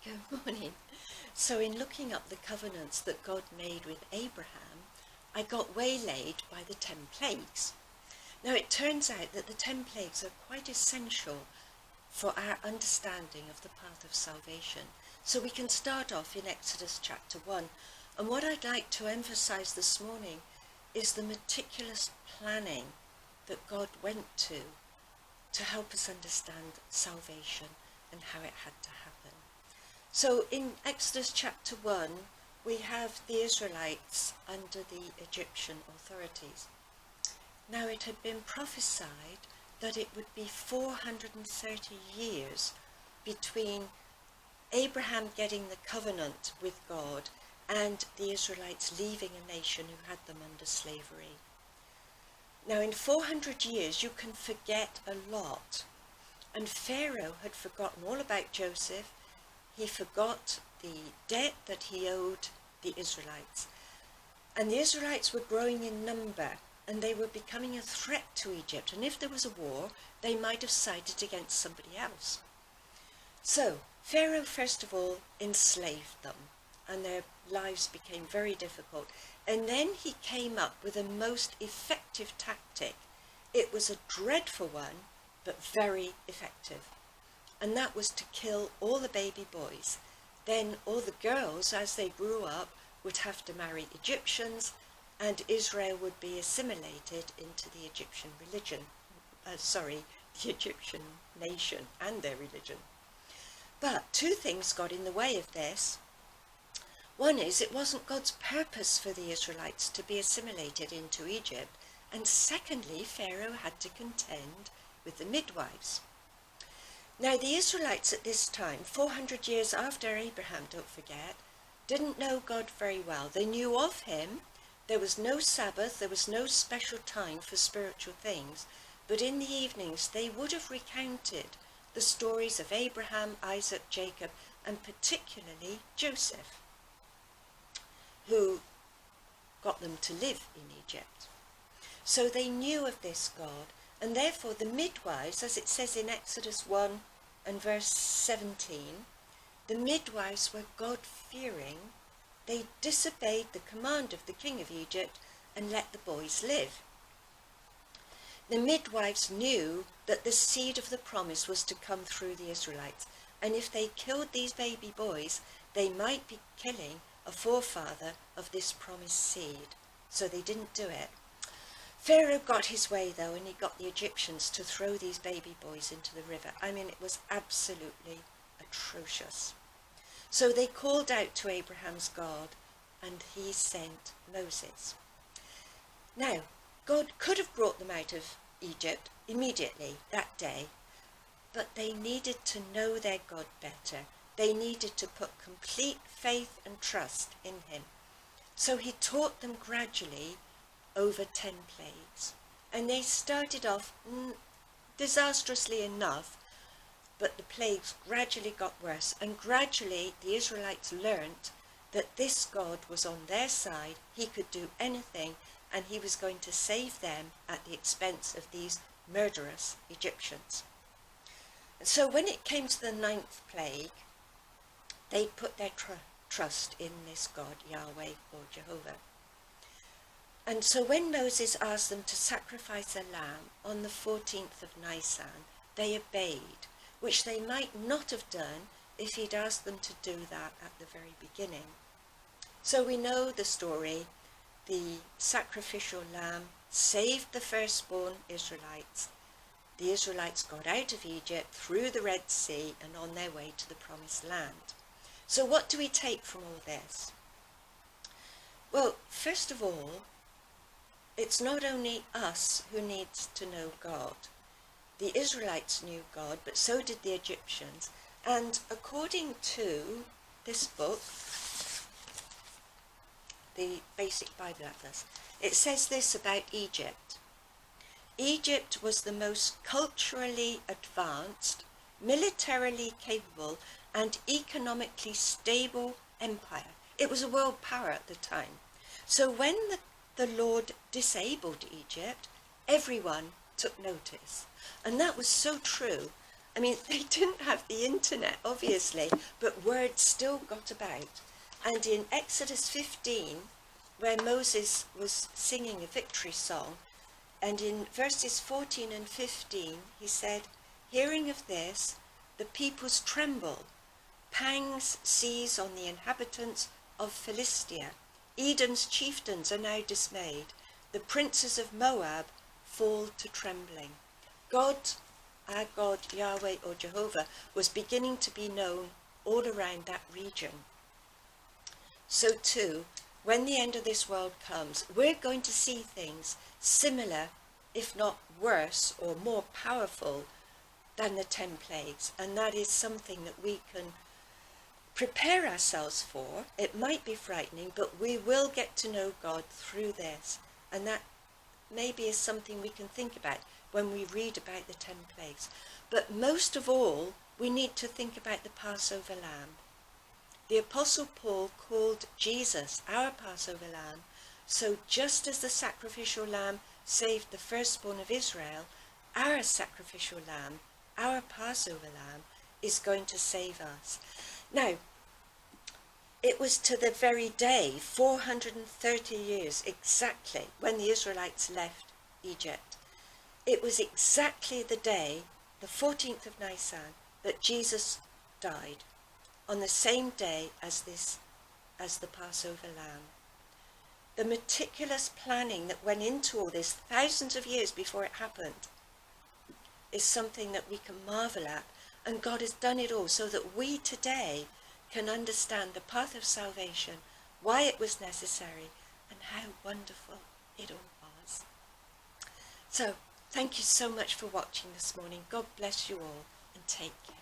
Good morning. So in looking up the covenants that God made with Abraham, I got waylaid by the 10 plagues. Now it turns out that the 10 plagues are quite essential for our understanding of the path of salvation. So we can start off in Exodus chapter 1. And what I'd like to emphasize this morning is the meticulous planning that God went to help us understand salvation and how it had to happen. So in Exodus chapter 1, we have the Israelites under the Egyptian authorities. Now it had been prophesied that it would be 430 years between Abraham getting the covenant with God and the Israelites leaving a nation who had them under slavery. Now in 400 years you can forget a lot. And Pharaoh had forgotten all about Joseph. He forgot the debt that he owed the Israelites. And the Israelites were growing in number, and they were becoming a threat to Egypt. And if there was a war, they might have sided against somebody else. So Pharaoh first of all enslaved them, and their lives became very difficult. And then he came up with a most effective tactic. It was a dreadful one, but very effective. And that was to kill all the baby boys. Then all the girls, as they grew up, would have to marry Egyptians, and Israel would be assimilated into the Egyptian religion. The Egyptian nation and their religion. But 2 things got in the way of this. One is, it wasn't God's purpose for the Israelites to be assimilated into Egypt. And secondly, Pharaoh had to contend with the midwives. Now the Israelites at this time, 400 years after Abraham, don't forget, didn't know God very well. They knew of him. There was no Sabbath, there was no special time for spiritual things, but in the evenings they would have recounted the stories of Abraham, Isaac, Jacob, and particularly Joseph, who got them to live in Egypt. So they knew of this God. And therefore the midwives, as it says in Exodus 1 and verse 17, the midwives were God-fearing. They disobeyed the command of the king of Egypt and let the boys live. The midwives knew that the seed of the promise was to come through the Israelites. And if they killed these baby boys, they might be killing a forefather of this promised seed. So they didn't do it. Pharaoh got his way though, and he got the Egyptians to throw these baby boys into the river. I mean, it was absolutely atrocious. So they called out to Abraham's God, and he sent Moses. Now, God could have brought them out of Egypt immediately that day, but they needed to know their God better. They needed to put complete faith and trust in him. So he taught them gradually over 10 plagues. And they started off disastrously enough, but the plagues gradually got worse, and gradually the Israelites learnt that this God was on their side. He could do anything, and he was going to save them at the expense of these murderous Egyptians. And so when it came to the 9th plague, they put their trust in this God, Yahweh or Jehovah. And so when Moses asked them to sacrifice a lamb on the 14th of Nisan, they obeyed, which they might not have done if he'd asked them to do that at the very beginning. So we know the story. The sacrificial lamb saved the firstborn Israelites. The Israelites got out of Egypt, through the Red Sea, and on their way to the promised land. So what do we take from all this? Well, first of all, it's not only us who needs to know God. The Israelites knew God, but so did the Egyptians. And according to this book, the Basic Bible Atlas, it says this about Egypt. Egypt was the most culturally advanced, militarily capable, and economically stable empire. It was a world power at the time. So when the Lord disabled Egypt, everyone took notice. And that was so true I mean, they didn't have the internet, obviously, but words still got about. And in Exodus 15, where Moses was singing a victory song, and in verses 14 and 15, he said, "Hearing of this, the peoples tremble. Pangs seize on the inhabitants of Philistia. Edom's chieftains are now dismayed. The princes of Moab fall to trembling." God, our God, Yahweh or Jehovah, was beginning to be known all around that region. So too, when the end of this world comes, we're going to see things similar, if not worse or more powerful than the 10 plagues. And that is something that we can prepare ourselves for. It might be frightening, but we will get to know God through this. And that maybe is something we can think about when we read about the 10 plagues. But most of all, we need to think about the Passover lamb. The Apostle Paul called Jesus our Passover lamb. So just as the sacrificial lamb saved the firstborn of Israel, our sacrificial lamb, our Passover lamb, is going to save us. Now, it was to the very day, 430 years exactly, when the Israelites left Egypt. It was exactly the day, the 14th of Nisan, that Jesus died, on the same day as the Passover lamb. The meticulous planning that went into all this thousands of years before it happened is something that we can marvel at. And God has done it all so that we today can understand the path of salvation, why it was necessary, and how wonderful it all was. So, thank you so much for watching this morning. God bless you all, and take care.